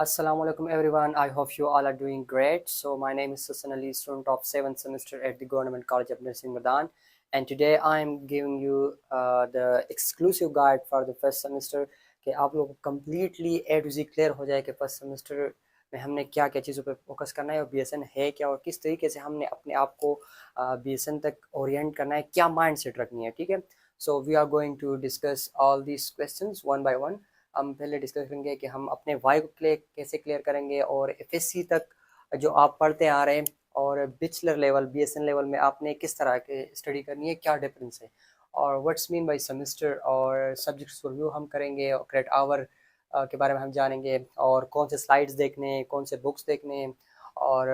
Assalamu alaikum everyone. I hope you all are doing great. So my name is Susan Ali, student of 7th semester at the Government College of Nursing Medan, and today I am giving you the exclusive guide for the first semester कि आप लोग completely A to Z clear हो जाए कि first semester में हमने क्या क्या चीज़ों पे फोकस करना है और BSN है क्या और किस तरीके से हमने अपने आप को BSN तक ओरिएंट करना है, क्या माइंड सेट रखनी है, ठीक है। So we are going to discuss all these questions one by one. हम पहले डिस्कस करेंगे कि हम अपने वाई को कैसे क्लियर करेंगे और एफएससी तक जो आप पढ़ते आ रहे हैं और बैचलर लेवल बीएसएन लेवल में आपने किस तरह के स्टडी करनी है, क्या डिफरेंस है और व्हाट्स मीन बाय सेमेस्टर और सब्जेक्ट्स रिव्यू हम करेंगे और क्रेडिट आवर के बारे में हम जानेंगे और कौन से स्लाइड्स देखने हैं, कौन से बुक्स देखने हैं और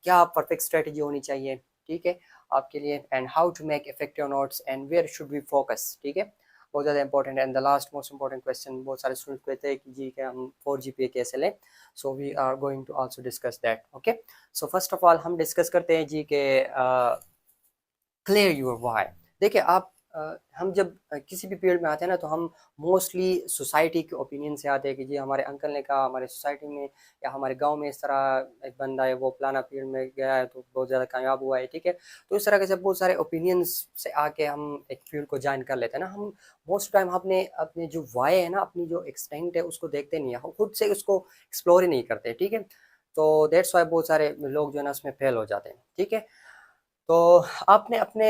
क्या परफेक्ट स्ट्रेटजी होनी चाहिए, ठीक है, आपके लिए, and how to make effective notes and where should we focus, ठीक है। बहुत ज़्यादा इंपॉर्टेंट है। And the last most important question, बहुत सारे स्टूडेंट कहते हैं कि जी कि हम 4 GPA कैसे लें, so we are going to also discuss that. Okay, so first of all हम डिस्कस करते हैं जी के क्लियर योर व्हाई। देखिए आप हम जब किसी भी फील्ड में आते हैं ना तो हम मोस्टली सोसाइटी के ओपिनियन से आते हैं कि जी हमारे अंकल ने कहा, हमारे सोसाइटी में या हमारे गांव में इस तरह एक बंदा है, वो प्लाना फील्ड में गया है तो बहुत ज़्यादा कामयाब हुआ है, ठीक है। तो इस तरह के सब बहुत सारे ओपिनियंस से आके हम एक फील्ड को ज्वाइन कर लेते हैं ना। हम मोस्ट टाइम अपने अपने जो वाई है ना, अपनी जो एक्सटेंट है उसको देखते नहीं है, हम खुद से उसको एक्सप्लोर ही नहीं करते, ठीक है। तो दैट्स वाई बहुत सारे लोग जो है ना उसमें फेल हो जाते हैं, ठीक है। तो आपने अपने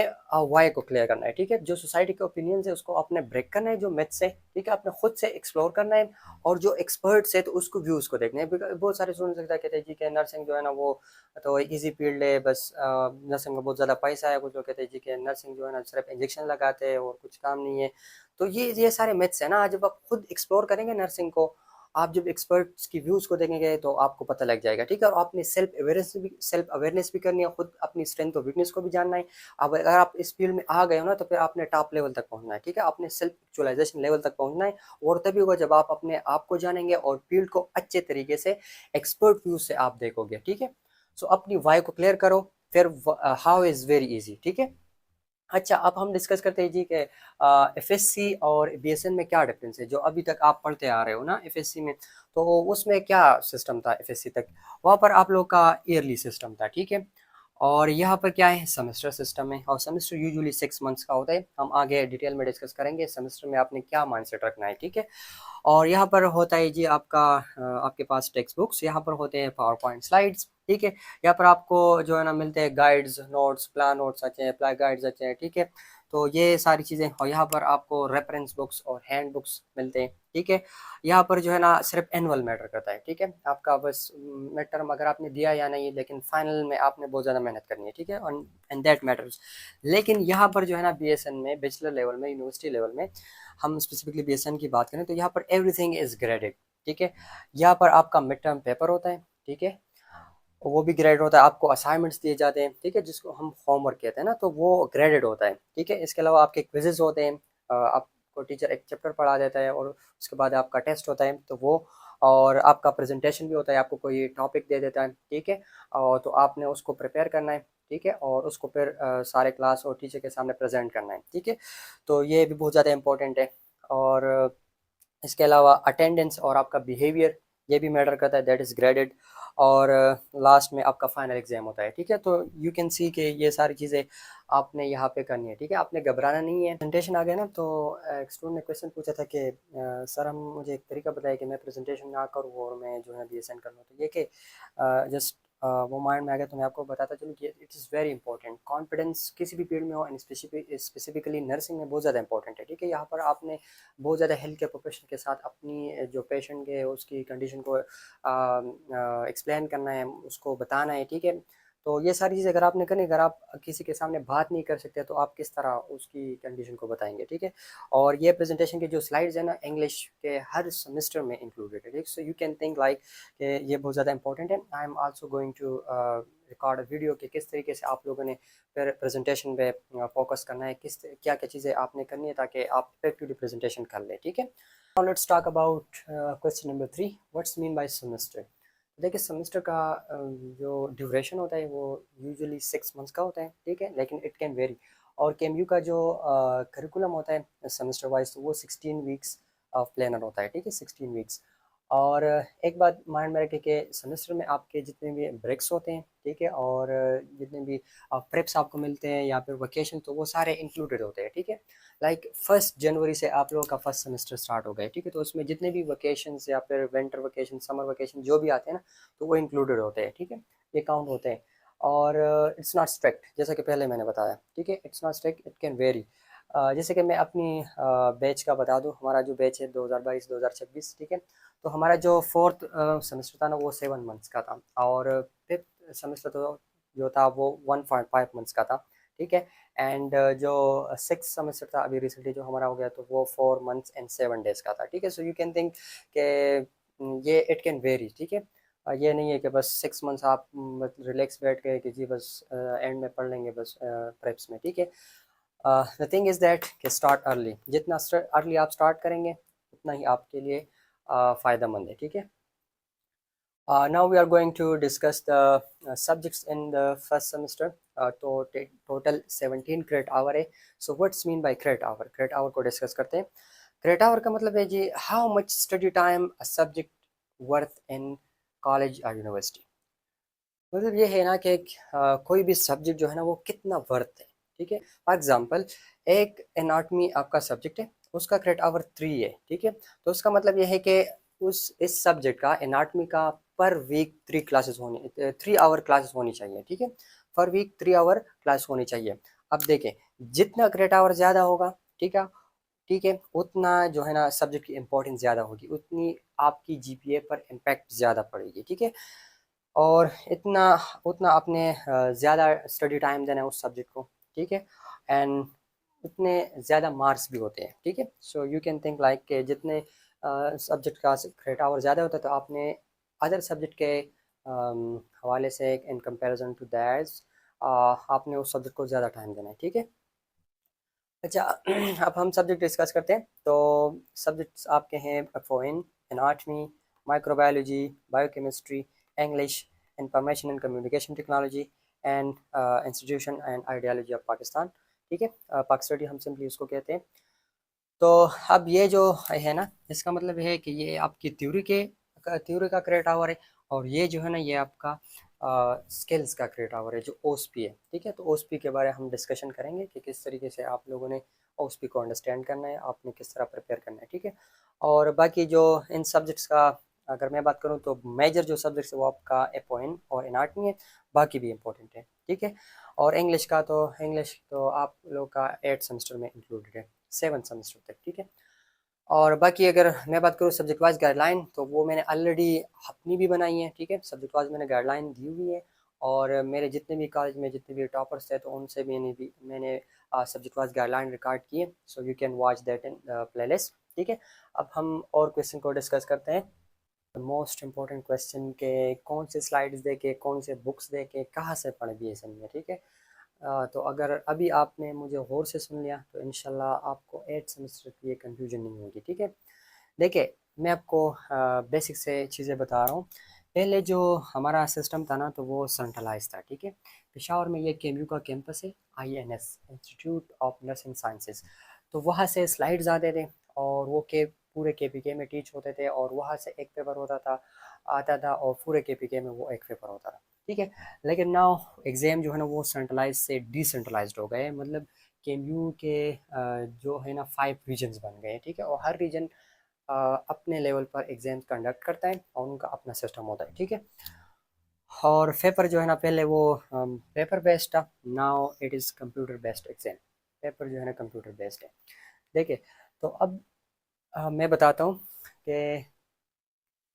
वाई को क्लियर करना है, ठीक है। जो सोसाइटी के ओपिनियन है उसको आपने ब्रेक करना है, जो मिथ्स है, ठीक है, आपने खुद से एक्सप्लोर करना है और जो एक्सपर्ट्स है तो उसको व्यूज को देखना है। बहुत सारे स्टूडेंट्स कहते हैं जी कि नर्सिंग जो है ना वो तो इजी फील्ड है, बस नर्सिंग में बहुत ज़्यादा पैसा है। कुछ लोग कहते हैं जी कि नर्सिंग जो है ना सिर्फ इंजेक्शन लगाते हैं और कुछ काम नहीं है। तो ये सारे मिथ्स है ना। जब आप खुद एक्सप्लोर करेंगे नर्सिंग को, आप जब एक्सपर्ट्स की व्यूज़ को देखेंगे तो आपको पता लग जाएगा, ठीक है। और आपने सेल्फ अवेयरनेस भी करनी है, खुद अपनी स्ट्रेंथ और वीकनेस को भी जानना है। अब अगर आप इस फील्ड में आ गए हो ना तो फिर आपने टॉप लेवल तक पहुंचना है, ठीक है। आपने सेल्फ एक्चुअलाइजेशन लेवल तक पहुंचना है और तभी होगा जब आप अपने आप को जानेंगे और फील्ड को अच्छे तरीके से एक्सपर्ट व्यू से आप देखोगे, ठीक है। सो अपनी वाई को क्लियर करो, फिर हाउ इज़ वेरी इजी, ठीक है। अच्छा, अब हम डिस्कस करते हैं जी कि एफएससी और बीएसएन में क्या डिफरेंस है। जो अभी तक आप पढ़ते आ रहे हो ना एफएससी में, तो उसमें क्या सिस्टम था एफएससी तक, वहाँ पर आप लोग का ईयरली सिस्टम था, ठीक है। और यहाँ पर क्या है, सेमेस्टर सिस्टम है और सेमेस्टर यूजुअली 6 मंथ्स का होता है। हम आगे डिटेल में डिस्कस करेंगे सेमेस्टर में आपने क्या माइंडसेट रखना है, ठीक है। और यहाँ पर होता है जी आपका आपके पास टेक्स्ट बुक्स, यहाँ पर होते हैं पावर पॉइंट स्लाइड्स, ठीक है। यहाँ पर आपको जो है ना मिलते हैं गाइड्स, नोट्स, प्लान नोट्स अच्छे हैं, अप्लाई गाइड्स अच्छे हैं, ठीक है। तो ये सारी चीज़ें, और यहाँ पर आपको रेफरेंस बुक्स और हैंड बुक्स मिलते हैं, ठीक है। यहाँ पर जो है ना सिर्फ एनुअल मैटर करता है, ठीक है। आपका बस मिड टर्म अगर आपने दिया या नहीं, लेकिन फाइनल में आपने बहुत ज़्यादा मेहनत करनी है, ठीक है, एंड दैट मैटर्स। लेकिन यहाँ पर जो है ना बीएसएन में, बैचलर लेवल में, यूनिवर्सिटी लेवल में, हम स्पेसिफिकली बीएसएन की बात करें तो यहाँ पर एवरीथिंग इज ग्रेडेड, ठीक है। यहाँ पर आपका मिड टर्म पेपर होता है, ठीक है, वो भी ग्रेडेड होता है। आपको असाइनमेंट्स दिए जाते हैं, ठीक है, जिसको हम होमवर्क कहते हैं ना, तो वो ग्रेडेड होता है, ठीक है। इसके अलावा आपके क्विजेज होते हैं, आपको टीचर एक चैप्टर पढ़ा देता है और उसके बाद आपका टेस्ट होता है, तो वो, और आपका प्रेजेंटेशन भी होता है, आपको कोई टॉपिक दे देता है, ठीक है। और तो आपने उसको प्रिपेयर करना है, ठीक है, और उसको फिर सारे क्लास और टीचर के सामने प्रेजेंट करना है, ठीक है। तो ये भी बहुत ज़्यादा इंपॉर्टेंट है। और इसके अलावा अटेंडेंस और आपका बिहेवियर ये भी मैटर करता है, दैट इज़ ग्रेडेड। और लास्ट में आपका फाइनल एग्जाम होता है, ठीक है। तो यू कैन सी कि ये सारी चीज़ें आपने यहाँ पे करनी है, ठीक है। आपने घबराना नहीं है। प्रेजेंटेशन आ गया ना, तो एक स्टूडेंट ने क्वेश्चन पूछा था कि सर हम मुझे एक तरीका बताया कि मैं प्रेजेंटेशन ना करूँ और मैं जो है बीएसएन कर लूँ। तो ये कि जस्ट वो माइंड में आ गया तो मैं आपको बताता चलूँ कि it is very important. Confidence किसी भी फील्ड में हो, एंड स्पेसिफिकली नर्सिंग में बहुत ज़्यादा इंपॉर्टेंट है, ठीक है। यहाँ पर आपने बहुत ज़्यादा हेल्थ केयर प्रोफेशनल के साथ अपनी जो पेशेंट है उसकी कंडीशन को एक्सप्लेन करना है, उसको बताना है, ठीक है। तो ये सारी चीज़ें अगर आपने करनी, अगर आप किसी के सामने बात नहीं कर सकते तो आप किस तरह उसकी कंडीशन को बताएंगे, ठीक है। और ये प्रेजेंटेशन के जो स्लाइड्स है ना, इंग्लिश के हर सेमेस्टर में इंक्लूडेड है, ठीक। So you can think like कि ये बहुत ज़्यादा इंपॉर्टेंट है। I am also going to record video कि किस तरीके से आप लोगों ने फिर प्रेजेंटेशन पे फोकस करना है, किस क्या क्या चीज़ें आपने करनी है ताकि आप इफेक्टिवली प्रेजेंटेशन कर लें, ठीक है। Now let's talk about question number 3, what's mean by semester. देखिए सेमेस्टर का जो ड्यूरेशन होता है वो यूजुअली 6 मंथ्स का होता है, ठीक है, लेकिन इट कैन वेरी। और केएमयू का जो करिकुलम होता है सेमेस्टर वाइज, तो वो 16 वीक्स ऑफ प्लानर होता है, ठीक है, 16 वीक्स। और एक बात माइंड में रखें कि सेमेस्टर में आपके जितने भी ब्रेक्स होते हैं, ठीक है, और जितने भी प्रेप्स आपको मिलते हैं या फिर वेकेशन, तो वो सारे इंक्लूडेड होते हैं, ठीक है। लाइक 1 जनवरी से आप लोगों का फर्स्ट सेमेस्टर स्टार्ट हो गया, ठीक है, तो उसमें जितने भी वेकेशन या फिर विंटर वेकेशन, समर वेकेशन जो भी आते हैं ना, तो वो इंक्लूडेड होते हैं, ठीक है, ये काउंट होते हैं। और इट्स नॉट स्ट्रिक्ट, जैसा कि पहले मैंने बताया, ठीक है, it's not strict, it can very. जैसे कि मैं अपनी बैच का बता दूं, हमारा जो बैच है 2022-2026, ठीक है, तो हमारा जो फोर्थ सेमेस्टर था ना, वो 7 मंथ्स का था, और फिफ्थ सेमेस्टर तो जो था वो 1.5 मंथ्स का था, ठीक है। एंड जो सिक्स सेमेस्टर था अभी रिसेंटली जो हमारा हो गया, तो वो 4 मंथ्स एंड 7 डेज का था, ठीक है। सो यू कैन थिंक के ये इट कैन वेरी, ठीक है। ये नहीं है कि बस 6 मंथ्स आप रिलैक्स बैठ गए कि जी बस एंड में पढ़ लेंगे बस प्रेप्स में, ठीक है। द थिंग इज़ दैट कि स्टार्ट अर्ली, जितना अर्ली आप स्टार्ट करेंगे उतना ही आपके लिए फ़ायदेमंद है, ठीक है। Now we are going to discuss the subjects in the first semester. Total 17 credit hour है. So what's mean by credit hour? Credit hour को discuss करते हैं. Credit hour का मतलब है जी how much study time a subject worth in college or university. मतलब ये है ना कि कोई भी सब्जेक्ट जो है ना वो कितना वर्थ है, ठीक है। फॉर एग्जांपल एक एनाटमी आपका सब्जेक्ट है, उसका क्रेडिट आवर 3 है, ठीक है, तो उसका मतलब ये है कि उस इस सब्जेक्ट का एनाटमी का पर वीक 3 क्लासेस होनी, 3 आवर क्लासेस होनी चाहिए, ठीक है, पर वीक 3 आवर क्लास होनी चाहिए। अब देखें, जितना क्रेडिट आवर ज़्यादा होगा, ठीक है, ठीक है, उतना जो है ना सब्जेक्ट की इम्पोर्टेंस ज़्यादा होगी, उतनी आपकी जीपीए पर इम्पैक्ट ज़्यादा पड़ेगी, ठीक है। और इतना उतना आपने ज़्यादा स्टडी टाइम देना है उस सब्जेक्ट को, ठीक है, एंड उतने ज़्यादा मार्क्स भी होते हैं, ठीक है। सो यू कैन थिंक लाइक के जितने सब्जेक्ट का क्रेडिट आवर ज़्यादा होता है, तो आपने अदर सब्जेक्ट के हवाले से इन कंपैरिजन टू दैट आपने उस सब्जेक्ट को ज़्यादा टाइम देना है, ठीक है। अच्छा, अब हम सब्जेक्ट डिस्कस करते हैं। तो सब्जेक्ट्स आपके हैं पोइन, anatomy, microbiology, biochemistry, English, information and communication technology, and institution and ideology of Pakistan, ठीक है, पाकिस्तानी हम सिंपली उसको कहते हैं। तो अब ये जो है ना, इसका मतलब है कि ये आपकी थ्योरी का क्रेडिट आवर है, और ये जो है ना ये आपका स्किल्स का क्रेडिट आवर है जो ओएसपी है, ठीक है। तो ओएसपी के बारे में हम डिस्कशन करेंगे कि किस तरीके से आप लोगों ने ओएसपी को अंडरस्टैंड करना है, आपने किस तरह प्रिपेयर करना है, ठीक है। और बाकी जो इन सब्जेक्ट्स का अगर मैं बात करूँ, तो मेजर जो सब्जेक्ट्स है वो आपका एपोइन और एनाटमी है, बाकी भी इंपॉर्टेंट है, ठीक है। और इंग्लिश तो आप लोग का 8 सेमेस्टर में इंक्लूडेड है, 7 सेमेस्टर तक, ठीक है। और बाकी अगर मैं बात करूँ सब्जेक्ट वाइज गाइडलाइन, तो वो मैंने ऑलरेडी अपनी भी बनाई है, ठीक है, सब्जेक्ट वाइज मैंने गाइडलाइन दी हुई है। और मेरे जितने भी कॉलेज में जितने भी टॉपर्स थे, तो उनसे मैंने सब्जेक्ट वाइज गाइडलाइन रिकॉर्ड किए, सो you can watch that in playlist, ठीक है। अब हम और क्वेश्चन को डिस्कस करते हैं। मोस्ट इम्पोर्टेंट क्वेश्चन के कौन से स्लाइड्स देके, कौन से बुक्स देके, कहाँ से पढ़ दिए समझे, ठीक है। तो अगर अभी आपने मुझे गौर से सुन लिया, तो इंशाल्लाह आपको 8 सेमेस्टर की ये कन्फ्यूजन नहीं होगी, ठीक है। देखिए, मैं आपको बेसिक से चीज़ें बता रहा हूँ। पहले जो हमारा सिस्टम था ना, तो वो सेंट्रलाइज था, ठीक है। पेशावर में ये केम्यू का कैंपस है, INS, institute of nursing sciences. तो वहाँ से स्लाइड्स आते थे, और वो के पूरे केपीके में टीच होते थे, और वहाँ से एक पेपर होता था, आता था, और पूरे केपीके में वो एक पेपर होता था, ठीक है। लेकिन नाउ एग्ज़ाम जो है ना वो सेंट्रलाइज से डिसेंट्रलाइज्ड हो गए, मतलब केम्यू के जो है ना 5 रीजन्स बन गए, ठीक है, और हर रीजन अपने लेवल पर एग्जाम कंडक्ट करता है, और उनका अपना सिस्टम होता है, ठीक है। और पेपर जो है ना पहले वो पेपर बेस्ड था, now it is computer based exam. Paper जो है ना कंप्यूटर बेस्ड है। देखिए, तो अब मैं बताता हूँ कि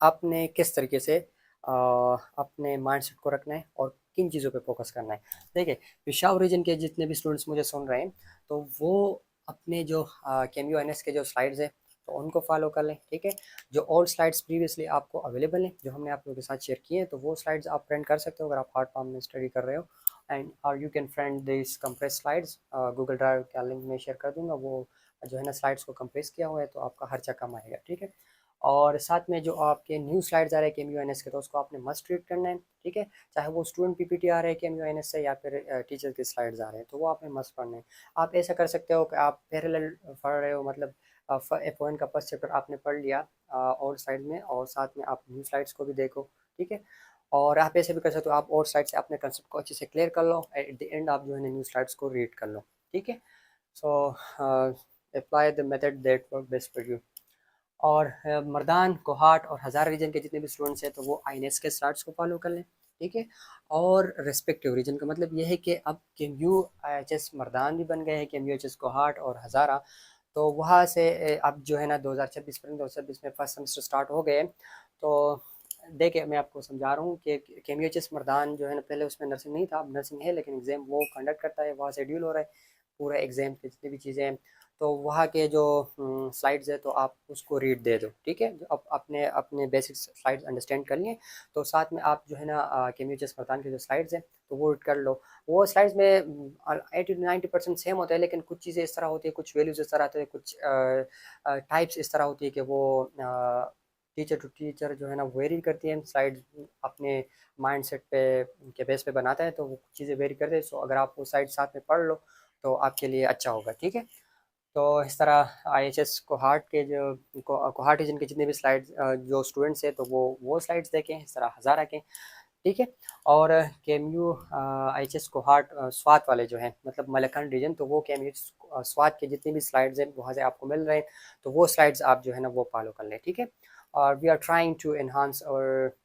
आपने किस तरीके से अपने माइंडसेट को रखना है और किन चीज़ों पे फोकस करना है। देखिए, पेशावर रीजन के जितने भी स्टूडेंट्स मुझे सुन रहे हैं, तो वो अपने जो केम्यू एन एस के जो स्लाइड्स हैं, तो उनको फॉलो कर लें, ठीक है। जो ओल्ड स्लाइड्स प्रीवियसली आपको अवेलेबल हैं, जो हमने आप लोगों के साथ शेयर किए हैं, तो वो स्लाइड्स आप प्रिंट कर सकते हो अगर आप हार्ड फॉर्म में स्टडी कर रहे हो। एंड और you can friend this compress slides, Google drive का लिंक में शेयर कर दूंगा, वो जो है ना स्लाइड्स को कंप्रेस किया हुआ है, तो आपका खर्चा कम आएगा, ठीक है। और साथ में जो आपके न्यू स्लाइड्स आ रहे हैं के एम यू एन एस के, तो उसको आपने मस्ट रीड करना है, ठीक है। चाहे वो स्टूडेंट पीपीटी आ रहे हैं के एम यू एन एस से, या फिर टीचर के स्लाइड्स आ रहे हैं, तो वो आपने मस्ट पढ़ना है। आप ऐसा कर सकते हो कि आप पैरेलल पढ़ रहे हो, मतलब F1 का फर्स्ट चैप्टर आपने पढ़ लिया और साइड में, और साथ में आप न्यू स्लाइड्स को भी देखो, ठीक है। और आप ऐसे भी कर सकते हो, आप और साइड से अपने कंसेप्ट को अच्छे से क्लियर कर लो, एट द एंड आप जो है ना न्यू स्लाइड्स को रीड कर लो, ठीक है। So apply the method that work best for you. और मर्दान, कोहाट और हज़ार रीजन के जितने भी स्टूडेंट्स हैं तो वो आईनेस के स्टार्ट्स को फॉलो कर लें, ठीक है। और रेस्पेक्टिव रीजन का मतलब ये है कि अब KMU-IHS मर्दान भी बन गए हैं, KMU-IHS कोहाट और हज़ारा, तो वहाँ से अब जो है ना 2026 में 2026 में फर्स्ट सेमेस्टर स्टार्ट हो गए। तो देखिए मैं आपको समझा रहा हूँ कि KMU-IHS मर्दान जो है ना, पहले उसमें नर्सिंग नहीं था, अब नर्सिंग है, लेकिन एग्ज़ाम वो कंडक्ट करता है, वहाँ शेड्यूल हो रहा है पूरा एग्ज़ाम की जितनी भी चीज़ें हैं। तो वहाँ के जो स्लाइड्स है तो आप उसको रीड दे दो, ठीक है। जो अपने अपने बेसिक स्लाइड्स अंडरस्टैंड कर लिए, तो साथ में आप जो है ना KMU-IHS मर्दान के जो स्लाइड्स हैं तो वो रीड कर लो। वो स्लाइड्स में 80 to 90% सेम होता है, लेकिन कुछ चीज़ें इस तरह होती है, कुछ वैल्यूज़ इस तरह आते हैं, कुछ टाइप्स इस तरह होती है कि वो टीचर टू टीचर जो है ना वेरी करती है। स्लाइड अपने माइंड सेट पे के बेस पे बनाता है, तो वो चीज़ें वेरी करते हैं। सो अगर आप वो साइड साथ में पढ़ लो तो आपके लिए अच्छा होगा, ठीक है। तो इस तरह IHS कोहाट के जो कोहाट रीजन के जितने भी स्लाइड्स जो स्टूडेंट्स हैं तो वो स्लाइड्स देखें, इस तरह हज़ारा के, ठीक है। और KMU-IHS कोहाट स्वात वाले जो हैं, मतलब मलखंड रीजन, तो वो KMU स्वात के जितने भी स्लाइड्स हैं वहाँ से आपको मिल रहे हैं, तो वो स्लाइड्स आप जो है ना वो फॉलो कर लें, ठीक है। और we are trying to enhance और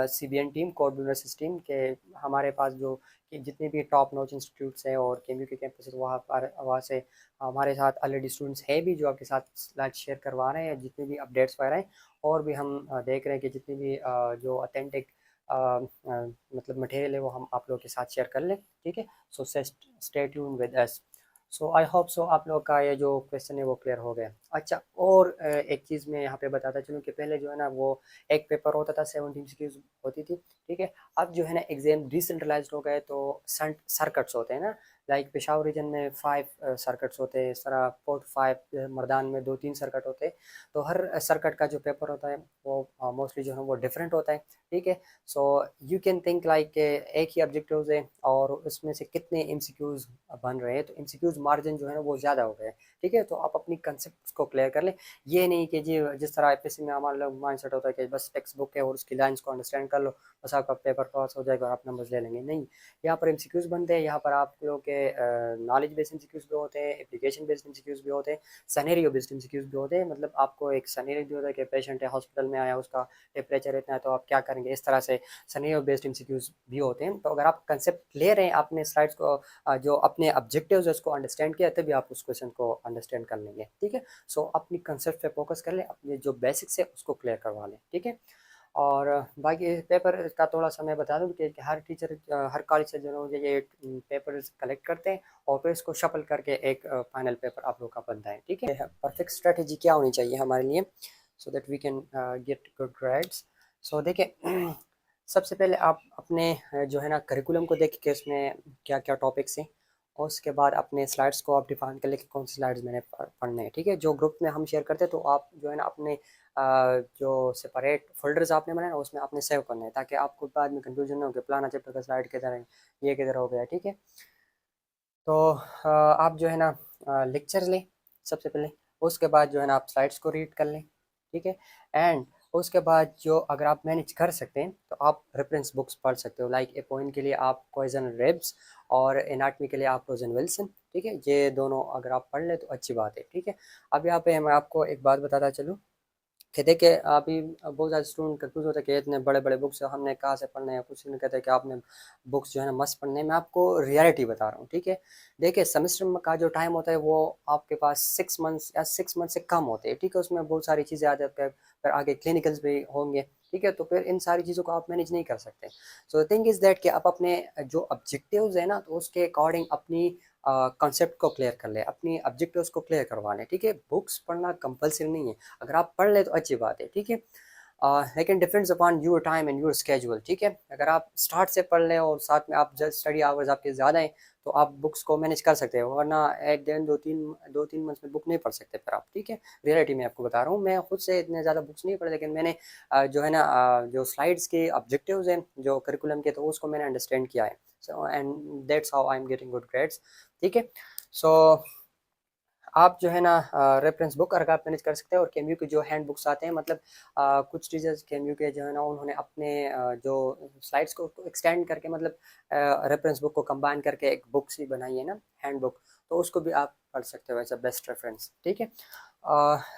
CBN team, code university team के, हमारे पास जो कि जितने भी टॉप नॉच इंस्टीट्यूट्स हैं और KMU के कैंपस है, वहाँ से हमारे साथ ऑलरेडी स्टूडेंट्स हैं भी जो आपके साथ स्लाइड शेयर करवा रहे हैं, जितने भी अपडेट्स वगैरह हैं। और भी हम देख रहे हैं कि जितनी भी जो ऑथेंटिक मतलब मटेरियल है वो हम आप लोगों के साथ शेयर कर लें, ठीक है। So stay tune with us. So I hope so आप लोग का ये जो क्वेश्चन है वो क्लियर हो गया। अच्छा, और एक चीज़ मैं यहाँ पे बताता चलूँ कि पहले जो है ना वो एक पेपर होता था, 17 सीरीज होती थी, ठीक है। अब जो है ना एग्जाम डिसेंट्रलाइज्ड हो गए, तो सर्कट्स होते हैं ना, लाइक पेशावर रीजन में 5 सर्कट्स होते हैं, इस तरह 4 to 5 मर्दान में 2-3 सर्कट होते हैं। तो हर सर्कट का जो पेपर होता है वो मोस्टली जो है वो डिफरेंट होता है, ठीक है। सो यू कैन थिंक लाइक एक ही ऑब्जेक्टिव्स है और उसमें से कितने MCQs बन रहे हैं, तो MCQs मार्जिन जो है ना वो ज़्यादा हो गए, ठीक है। तो आप अपनी कंसेप्ट को क्लियर कर लें। ये नहीं कि जी जिस तरह IPSC में हमारा लोग माइंड सेट होता है कि बस टेक्स्ट बुक है और उसकी लाइंस को अंडरस्टैंड कर लो, बस आपका पेपर पास हो जाएगा और आप नंबर्स ले लेंगे। नहीं, यहाँ पर MCQs बनते हैं, यहाँ पर आप लोगों के नॉलेज बेस्ड MCQs भी होते हैं, एप्लीकेशन बेस्ड MCQs भी होते हैं, सनेरियो बेस्ड MCQs भी होते हैं। मतलब आपको एक सनेरियो भी होता है कि पेशेंट है, हॉस्पिटल में आया, उसका टेम्परेचर इतना है तो आप क्या करेंगे, इस तरह से सनेरियो बेस्ड MCQs भी होते हैं। तो अगर आप कंसेप्ट ले रहे हैं, आपने स्लाइड्स को जो अपने ऑब्जेक्टिव्स है उसको अंडरस्टैंड किया, तभी आप उस क्वेश्चन को अंडरस्टैंड कर लेंगे, ठीक है। सो अपनी कंसेप्ट पे फोकस कर लें, अपने जो बेसिक्स है उसको क्लियर करवा लें, ठीक है। और बाकी पेपर का थोड़ा सा मैं बता दूं कि हर टीचर हर कॉलेज से जो है ये पेपर कलेक्ट करते हैं और फिर इसको शफल करके एक फाइनल पेपर आप लोग का बनता है, ठीक है। परफेक्ट स्ट्रेटेजी क्या होनी चाहिए हमारे लिए so that we can get good grades. So देखिए सबसे पहले आप अपने जो है ना करिकुलम को देख के उसमें क्या क्या टॉपिक्स हैं, और उसके बाद अपने स्लाइड्स को आप डिफाइन कर ले कि कौन सी स्लाइड्स मैंने पढ़ने हैं, ठीक है। जो ग्रुप में हम शेयर करते हैं तो आप जो है ना अपने जो सेपरेट फोल्डर्स आपने बनाए ना उसमें आपने सेव करना है, ताकि आपको बाद में कंफ्यूजन ना हो कि प्लाना चैप्टर का स्लाइड किधर है, ये किधर हो गया, ठीक है। तो आप जो है ना लेक्चर लें सबसे पहले, उसके बाद जो है ना आप स्लाइड्स को रीड कर लें, ठीक है। एंड उसके बाद जो अगर आप मैनेज कर सकते हैं तो आप रेफरेंस बुक्स पढ़ सकते हो, लाइक ए पॉइंट के लिए आप क्वेजन रेब्स और एनाटमी के लिए आप रोजन विल्सन, ठीक है। ये दोनों अगर आप पढ़ लें तो अच्छी बात है, ठीक है। अब यहाँ पे मैं आपको एक बात बताता चलूँ कि देखिए अभी बहुत ज़्यादा स्टूडेंट कंफ्यूज होता है कि इतने बड़े बड़े बुक्स हमने कहाँ से पढ़ने हैं, कुछ नहीं कहते कि आपने बुक्स जो है ना मस्त पढ़ने हैं। मैं आपको रियलिटी बता रहा हूँ, ठीक है। देखिए सेमेस्टर का जो टाइम होता है वो आपके पास 6 मंथ्स या 6 मंथ से कम होते हैं, ठीक है। उसमें बहुत सारी चीज़ें आ जाती है, फिर आगे क्लिनिकल्स भी होंगे, ठीक है। तो फिर इन सारी चीज़ों को आप मैनेज नहीं कर सकते। सो थिंग इज़ दैट कि आप अपने जो ऑब्जेक्टिव्स है ना तो उसके अकॉर्डिंग अपनी कॉन्सेप्ट को क्लियर कर ले, अपनी ऑब्जेक्टिव्स को क्लियर करवा लें, ठीक है। बुक्स पढ़ना कंपलसरी नहीं है, अगर आप पढ़ ले तो अच्छी बात है, ठीक है। लेकिन depends upon your time and your schedule, ठीक है। अगर आप स्टार्ट से पढ़ लें और साथ में आप जब स्टडी आवर्स आपके ज़्यादा हैं तो आप बुक्स को मैनेज कर सकते हो, वरना एक दिन 2-3 मंथ्स में बुक नहीं पढ़ सकते फिर आप, ठीक है। रियलिटी में आपको बता रहा हूँ, मैं खुद से इतने ज़्यादा बुक्स नहीं पढ़े, लेकिन मैंने जो है ना जो स्लाइड्स के ऑब्जेक्टिव्स हैं जो करिकुलम के, तो उसको मैंने अंडरस्टैंड किया है। So and that's how I am getting good grades, ठीक है। सो आप जो है ना रेफरेंस बुक अगर आप मैनेज कर सकते हैं, और केम्यू के जो हैंड बुक्स आते हैं, मतलब कुछ टीचर्स केम्यू के जो है ना उन्होंने अपने जो स्लाइड्स को एक्सटेंड करके, मतलब रेफरेंस बुक को कंबाइन करके एक बुक सी बनाई है ना, हैंड बुक, तो उसको भी आप पढ़ सकते हो एज अ बेस्ट रेफरेंस, ठीक है।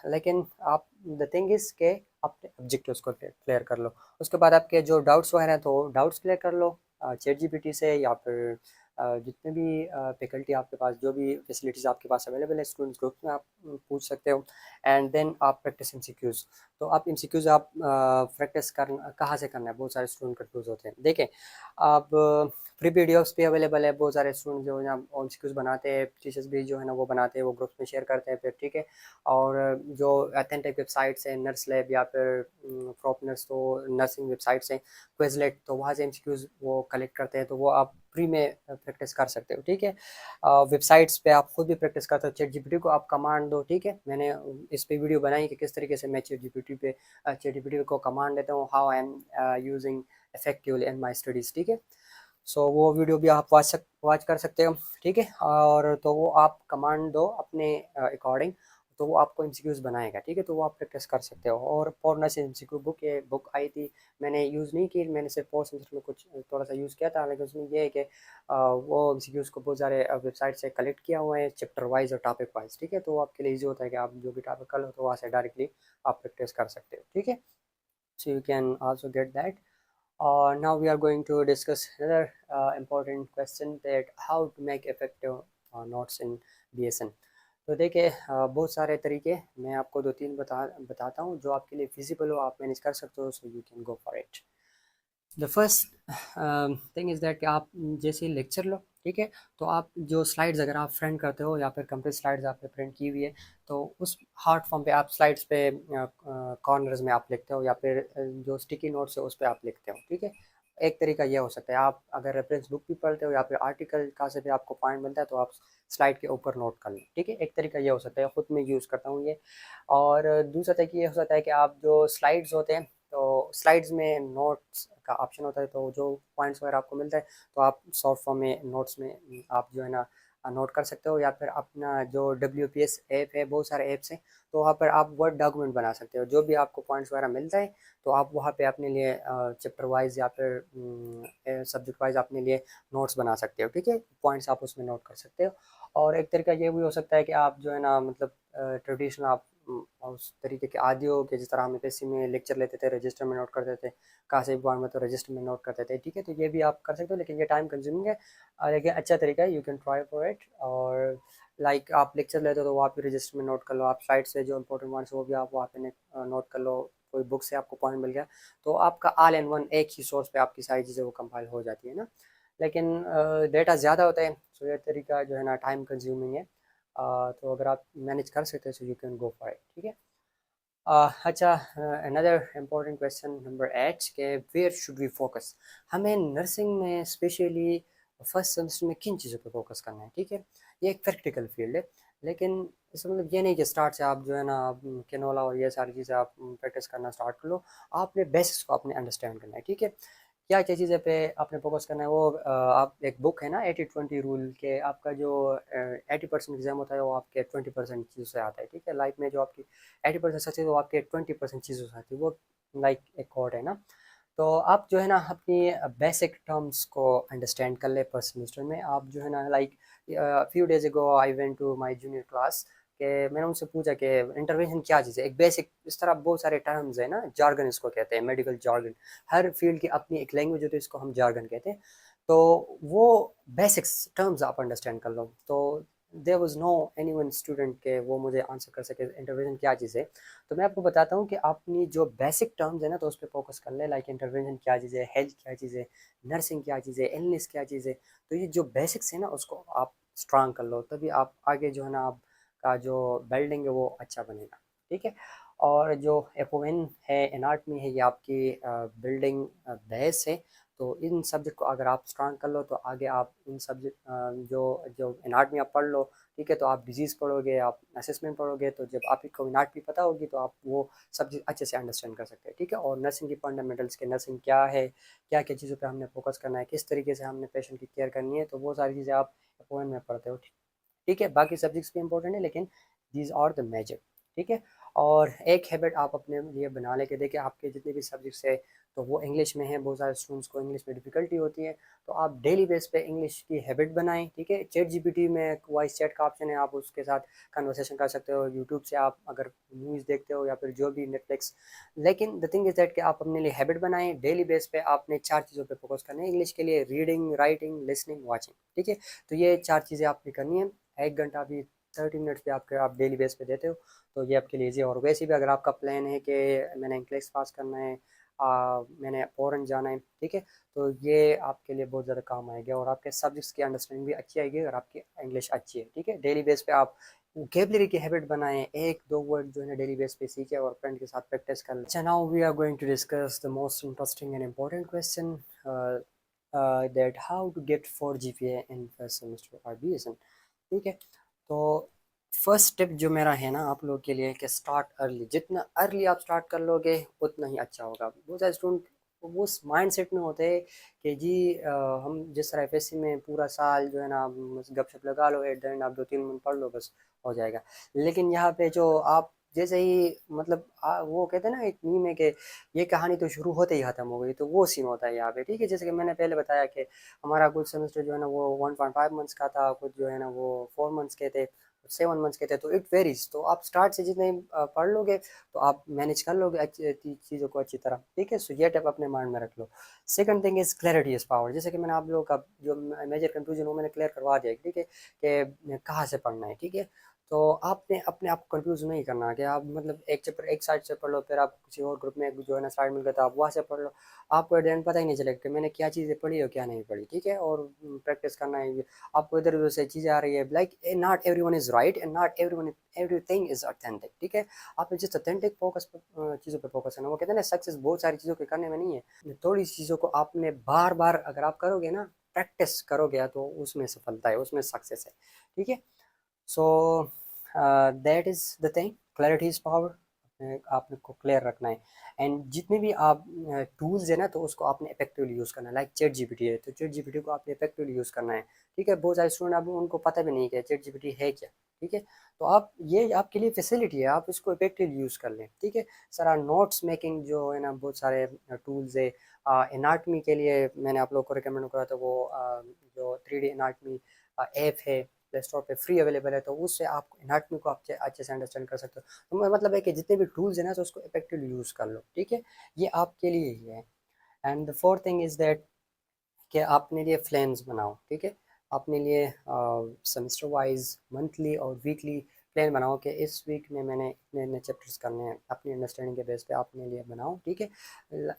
लेकिन आप द थिंग इज़ के अपने ऑब्जेक्टिव्स को क्लियर कर लो। उसके बाद आपके जो डाउट्स वगैरह हैं तो डाउट्स क्लियर कर लो चैट जीपीटी से, या फिर जितने भी फैकल्टी आपके पास, जो भी फैसिलिटीज़ आपके पास अवेलेबल है स्टूडेंट्स ग्रुप में, आप पूछ सकते हो। एंड देन आप प्रैक्टिस एमसीक्यूज़। तो आप एमसीक्यूज़ आप प्रैक्टिस कर कहाँ से करना है, बहुत सारे स्टूडेंट कंफ्यूज होते हैं। देखें, आप फ्री पीडीएफ्स भी अवेलेबल है, बहुत सारे स्टूडेंट जो है ना एमसीक्यूज़ बनाते हैं, टीचर्स भी जो है ना वो बनाते हैं, वो ग्रुप्स में शेयर करते हैं फिर, ठीक है। और जो अथेंटिक वेबसाइट्स हैं, नर्स लैब या फिर प्रॉपनर्स, तो नर्सिंग वेबसाइट्स हैं, क्विजलेट, तो वहाँ से एमसीक्यूज़ वो कलेक्ट करते हैं, तो वो आप फ्री में प्रैक्टिस कर सकते हो, ठीक है। वेबसाइट्स पे आप खुद भी प्रैक्टिस करते हो, चैट जीपीटी को आप कमांड दो, ठीक है। मैंने इस पे वीडियो बनाई कि किस तरीके से मैं चैट जीपीटी को कमांड देता हूँ, how I am using effectively in my studies, ठीक है। सो वो वीडियो भी आप वॉच कर सकते हो, ठीक है। और तो वो आप कमांड दो अपने अकॉर्डिंग, तो वो आपको एमसीक्यूज़ बनाएगा, ठीक है। तो वो आप प्रैक्टिस कर सकते हो। और पॉर्नस एमसीक्यू बुक, ये बुक आई थी, मैंने यूज़ नहीं की, मैंने सिर्फ फोर्थ सेमेस्टर में कुछ थोड़ा सा यूज़ किया था, लेकिन उसमें ये है कि वो एमसीक्यूज़ को बहुत सारे वेबसाइट से कलेक्ट किया हुआ है, चैप्टर वाइज और टॉपिक वाइज, ठीक है। तो वो आपके लिए ईजी होता है कि आप जो भी टॉपिक कर लो तो वहाँ से डायरेक्टली आप प्रैक्टिस कर सकते हो, ठीक है। सो you can also get that. Now we are going to discuss another important question, that how to make effective notes in BSN. तो देखिए, बहुत सारे तरीके मैं आपको दो तीन बताता हूँ जो आपके लिए फिजिबल हो, आप मैनेज कर सकते हो, सो you can go for it. The first thing is that कि आप जैसे ही लेक्चर लो, ठीक है, तो आप जो स्लाइड्स अगर आप प्रिंट करते हो, या फिर कंप्लीट स्लाइड्स आपने प्रिंट की हुई है, तो उस हार्ड फॉर्म पे आप स्लाइड्स पे कॉर्नर्स में आप लिखते हो, या फिर जो स्टिकी नोट्स है उस पर आप लिखते हो, ठीक है। एक तरीका ये हो सकता है, आप अगर रेफरेंस बुक भी पढ़ते हो या फिर आर्टिकल का से भी आपको पॉइंट मिलता है, तो आप स्लाइड के ऊपर नोट कर लें, ठीक है। एक तरीका ये हो सकता है, खुद में यूज़ करता हूँ ये। और दूसरा तरीका ये हो सकता है कि आप जो स्लाइड्स होते हैं, तो स्लाइड्स में नोट्स का ऑप्शन होता है, तो जो पॉइंट्स वगैरह आपको मिलता है, तो आप शॉर्ट फॉर्म में नोट्स में आप जो है ना नोट कर सकते हो, या फिर अपना जो WPS ऐप है, बहुत सारे ऐप्स हैं, तो वहाँ पर आप वर्ड डॉक्यूमेंट बना सकते हो, जो भी आपको पॉइंट्स वगैरह मिलता है, तो आप वहाँ पे अपने लिए चैप्टर वाइज या फिर सब्जेक्ट वाइज अपने लिए नोट्स बना सकते हो, ठीक है। पॉइंट्स आप उसमें नोट कर सकते हो। और एक तरीका ये भी हो सकता है कि आप जो है ना, मतलब ट्रेडिशनल आप उस तरीके के आदि हो कि जिस तरह हम एपीएससी में लेक्चर लेते थे, रजिस्टर में नोट करते थे, कासे बार में तो रजिस्टर में नोट करते थे, ठीक है। तो ये भी आप कर सकते हो, लेकिन ये टाइम कंज्यूमिंग है, लेकिन अच्छा तरीका है, you can try for it. और लाइक आप लेक्चर लेते हो तो वहाँ पे रजिस्टर में नोट कर लो, आप साइड से जो इंपॉर्टेंट पॉइंट्स वो भी आप वहाँ पे नोट कर लो, कोई बुक से आपको पॉइंट मिल गया, तो आपका ऑल इन वन एक ही सोर्स पे आपकी सारी चीज़ें वो कंपाइल हो जाती है ना। लेकिन डेटा ज़्यादा होता है, तो ये तरीका जो है ना टाइम कंज्यूमिंग है। तो अगर आप मैनेज कर सकते हो, सो you can go for it, ठीक है। अच्छा, अनदर इम्पोर्टेंट क्वेश्चन नंबर 8 के वेयर शुड वी फोकस। हमें नर्सिंग में स्पेशली फर्स्ट सेमेस्टर में किन चीज़ों पे फोकस करना है, ठीक है। ये एक प्रैक्टिकल फील्ड है, लेकिन इसका मतलब ये नहीं कि स्टार्ट से आप जो है ना कैनोला और ये सारी चीज़ें आप प्रैक्टिस करना स्टार्ट कर लो। आपने बेसिक्स को आपने अंडरस्टैंड करना है, ठीक है। क्या क्या चीज़ें पे आपने फोकस करना है, वो आप एक बुक है ना 80-20 रूल के, आपका जो 80% एग्जाम होता है वो आपके 20% चीज़ों से आता है, ठीक है। लाइफ में जो आपकी 80% सच है वो आपके 20% चीज़ों से आती है, वो लाइक एक कोड है ना। तो आप जो है ना अपनी बेसिक टर्म्स को अंडरस्टैंड कर ले फर्स्ट सेमेस्टर में। आप जो है ना like few days ago I went to my junior class, कि मैंने उनसे पूछा कि इंटरवेंशन क्या चीज़ है, एक बेसिक, इस तरह बहुत सारे टर्म्स है ना, जार्गन इसको कहते हैं, मेडिकल जार्गन, हर फील्ड की अपनी एक लैंग्वेज होती है, इसको हम जार्गन कहते हैं। तो वो बेसिक्स टर्म्स आप अंडरस्टैंड कर लो, तो there was no anyone student के वो मुझे आंसर कर सके इंटरवेंशन क्या चीज़ है। तो मैं आपको बताता हूँ कि अपनी जो बेसिक टर्म्स है ना, तो उस पर फोकस कर ले, लाइक इंटरवेंशन क्या चीज़ है, हेल्थ क्या चीज़ है, नर्सिंग क्या चीज़ है, इलनेस क्या चीज़ है। तो ये जो बेसिक्स है ना उसको आप स्ट्रांग कर लो, तभी आप आगे जो है ना आपका जो बिल्डिंग है वो अच्छा बनेगा, ठीक है। और जो एपोएन है, एनाटमी है, ये आपकी बिल्डिंग बेस है। तो इन सब्जेक्ट को अगर आप स्ट्रांग कर लो, तो आगे आप इन सब्जेक्ट जो जो एनाटमी आप पढ़ लो, ठीक है, तो आप डिजीज़ पढ़ोगे, आप असेसमेंट पढ़ोगे, तो जब आपको एनाटमी पता होगी तो आप वो सब्जेक्ट अच्छे से अंडरस्टैंड कर सकते हैं, ठीक है। और नर्सिंग की फंडामेंटल्स के, नर्सिंग क्या है, क्या क्या चीज़ों पे हमने फोकस करना है, किस तरीके से हमने पेशेंट की केयर करनी है, तो वो सारी चीज़ें आप एपोएन में पढ़ते हो, ठीक है, बाकी सब्जेक्ट्स भी इंपॉर्टेंट है लेकिन दीज आर द मेजर। ठीक है, और एक हैबिट आप अपने लिए बना लेके देखिए, आपके जितने भी सब्जेक्ट्स है तो वो इंग्लिश में है, बहुत सारे स्टूडेंट्स को इंग्लिश में डिफिकल्टी होती है, तो आप डेली बेस पे इंग्लिश की हैबिट बनाएं। ठीक है, चैट जीपीटी में वॉइस चैट का ऑप्शन है, आप उसके साथ कन्वर्सेशन कर सकते हो, यूट्यूब से आप अगर मूवीज़ देखते हो या फिर जो भी नेटफ्लिक्स। लेकिन द थिंग इज़ दैट कि आप अपने लिए हैबिट बनाएं, डेली बेस पे आपने 4 चीज़ों पे फोकस करना है इंग्लिश के लिए: रीडिंग, राइटिंग, लिसनिंग, वाचिंग। ठीक है, तो ये 4 चीज़ें आपने करनी है। 1 घंटा भी 30 मिनट्स पे आप डेली बेस पे देते हो तो ये आपके लिए ईजी है। और वैसे भी अगर आपका प्लान है कि मैंने इंग्लिश पास करना है, मैंने फ़ॉरेन जाना है, ठीक है, तो ये आपके लिए बहुत ज़्यादा काम आएगा और आपके सब्जेक्ट्स की अंडरस्टैंडिंग भी अच्छी आएगी अगर आपकी इंग्लिश अच्छी है। ठीक है, डेली बेस पे आप वोकेबलरी की हैबिट बनाएं, 1-2 वर्ड जो है ना डेली बेस पे सीखें और फ्रेंड के साथ प्रैक्टिस कर लें। अच्छा, now we are going to discuss the most interesting and important question, that how to get 4 GPA in first semester और BSN। ठीक है, तो फर्स्ट स्टेप जो मेरा है ना आप लोग के लिए कि स्टार्ट अर्ली, जितना अर्ली आप स्टार्ट कर लोगे उतना ही अच्छा होगा। बहुत सारे स्टूडेंट वो उस माइंड सेट में होते हैं कि जी हम जिस तरह FSC में पूरा साल जो है ना बस गपशप लगा लो, एट द एंड आप 2-3 मिनट पढ़ लो बस हो जाएगा। लेकिन यहाँ पे जो आप जैसे ही मतलब वो कहते हैं ना एक मीम है कि ये कहानी तो शुरू होते ही ख़त्म हो गई, तो वो सीन होता है यहाँ पे। ठीक है, जैसे कि मैंने पहले बताया कि हमारा कुछ सेमेस्टर जो है ना वो 1.5 मंथ्स का था, कुछ जो है ना वो 4 मंथ्स के थे, 7 मंथ्स के थे, तो इट वेरीज। तो आप स्टार्ट से जितने पढ़ लोगे तो आप मैनेज कर लोगे अच्छी चीज़ों को अच्छी तरह। ठीक है, सो ये टिप अपने माइंड में रख लो। Second thing is clarity is power. जैसे कि मैंने आप लोगों का जो मेजर कंफ्यूजन वो मैंने क्लियर करवा दिया। ठीक है, कि कहाँ से पढ़ना है। ठीक है, तो आपने अपने आप को कंफ्यूज नहीं करना कि आप मतलब एक चैप्टर एक साइड से पढ़ लो, फिर आप किसी और ग्रुप में जो है ना साइड मिल गया तो आप वहाँ से पढ़ लो। आपको एट द एंड पता ही नहीं चलेगा कि मैंने क्या चीज़ें पढ़ी और क्या नहीं पढ़ी। ठीक है, और प्रैक्टिस करना है। आपको इधर उधर से चीज़ें आ रही है, like not everyone is right and not everything is authentic. ठीक है, आपने जिस ऑथेंटिक फोकस चीज़ों पे फोकस करना, वो कहते हैं ना सक्सेस बहुत सारी चीज़ों के करने में नहीं है, थोड़ी चीज़ों को आपने बार बार अगर आप करोगे ना, प्रैक्टिस करोगे तो उसमें सफलता है, उसमें सक्सेस है। ठीक है, so that is the thing, clarity is power. आपने को क्लियर रखना है एंड जितने भी आप टूल्स है ना तो उसको आपने इफेक्टिवली यूज़ करना है। लाइक चैट जीपीटी है तो चैट जीपीटी को आपने इफेक्टिवली यूज़ करना है। ठीक है, बहुत सारे स्टूडेंट आप उनको पता भी नहीं कि चैट जीपीटी है क्या। ठीक है, तो आप ये आपके लिए फैसिलिटी है, आप इसको इफेक्टिवली यूज़ कर लें। ठीक है, सारा नोट्स मेकिंग जो है ना बहुत सारे टूल्स है। एनाटमी के लिए मैंने आप लोग को रिकमेंड करा था वो जो 3D एनाटमी ऐप है, प्ले स्टोर पे फ्री अवेलेबल है, तो उससे आप एनाटमी को आप अच्छे से अंडरस्टैंड कर सकते हो। तो मेरा मतलब है कि जितने भी टूल्स हैं ना तो उसको इफेक्टिवली यूज़ कर लो। ठीक है, ये आपके लिए ही है। And the fourth thing is that कि अपने लिए प्लान्स बनाओ। ठीक है, अपने लिए सेमेस्टर वाइज मंथली और वीकली प्लान बनाओ कि इस वीक में मैंने इतने इतने चैप्टर्स करने हैं, अपनी अंडरस्टैंडिंग के बेस पे अपने लिए बनाओ। ठीक है,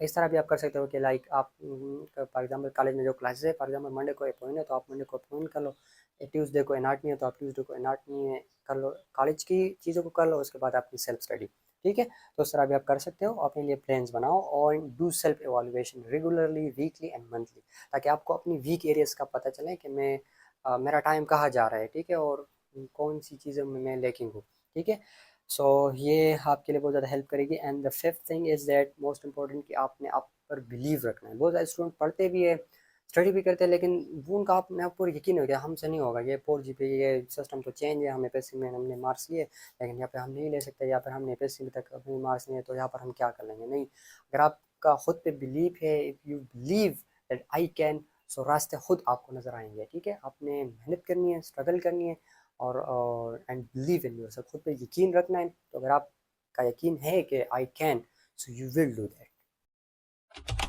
इस तरह भी आप कर सकते हो कि लाइक आप फॉर एग्जांपल कॉलेज में जो क्लासेस है, फॉर एग्जांपल मंडे को अपॉइंट है तो आप मंडे को अपॉइंट कर लो, ट्यूसडे को एनाटमी है तो आप ट्यूसडे को एनाटमी में कर लो, कॉलेज की चीज़ों को कर लो, उसके बाद अपनी सेल्फ स्टडी। ठीक है, तो उस तरह भी आप कर सकते हो, अपने लिए प्लान्स बनाओ और do self evaluation regularly, weekly and monthly, ताकि आपको अपनी वीक एरियाज का पता चले कि मैं मेरा टाइम कहाँ जा रहा है। ठीक है, और कौन सी चीज़ों में मैं लैकिंग हूँ। ठीक है, सो ये आपके लिए बहुत ज़्यादा हेल्प करेगी। And the fifth thing is that most important कि आपने आप पर बिलीव रखना है। बहुत सारे स्टूडेंट पढ़ते भी है, स्टडी भी करते हैं, लेकिन वो उनका अपने आप पर यकीन हो गया हमसे नहीं होगा, ये 4 GPA, ये सिस्टम तो चेंज है, हमें पैसे में हमने मार्क्स लिए लेकिन यहाँ पे हम नहीं ले सकते, या फिर हमने पैसे में तक अपने मार्क्स लिए तो यहाँ पर हम क्या कर लेंगे। नहीं, अगर आपका खुद पे बिलीव है, if you believe that I can, so रास्ते खुद आपको नज़र आएंगे। ठीक है, आपने मेहनत करनी है, स्ट्रगल करनी है और एंड बिलीव इन योरसेल्फ, खुद पे यकीन रखना है। तो अगर आपका यकीन है कि आई can, so you will do that.